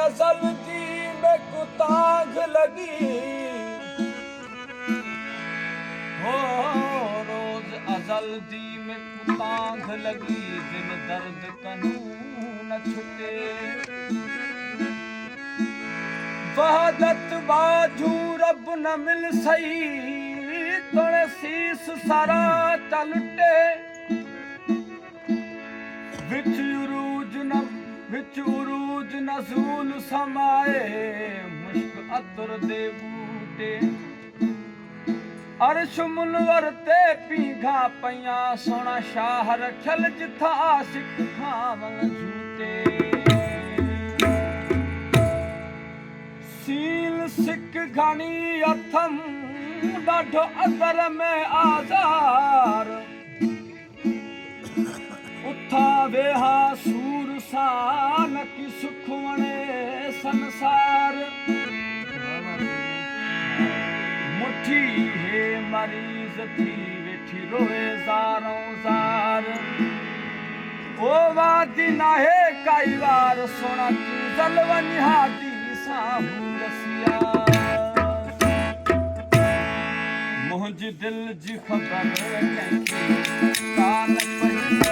अज़ल दी में कुतांग लगी हो रोज अज़ल दी में कुतांग लगी दिल दर्द कनू न छुटे वहदत बाजू रब न मिल सही तोड़े शीस सारा तलटे विच उरूज नजूल समाए मुश्क अतर दे बूटे अर्श मुनवर ते पीघा पया सोना शाह रखल जिथा आशिक खावन झूटे सील सिक घणी अथम ॾाढो अदर में आज़ार उथा वेहा सूर सान की सुख वणे संसार मुठी हे मरीज थी वेठी रोए ज़ारों ज़ार ओ वादी नाहे काई वार सोना की जलवन हादी साहू रसिया मुंहिंजी दिल जी ख़बर कंहिंखे कान पई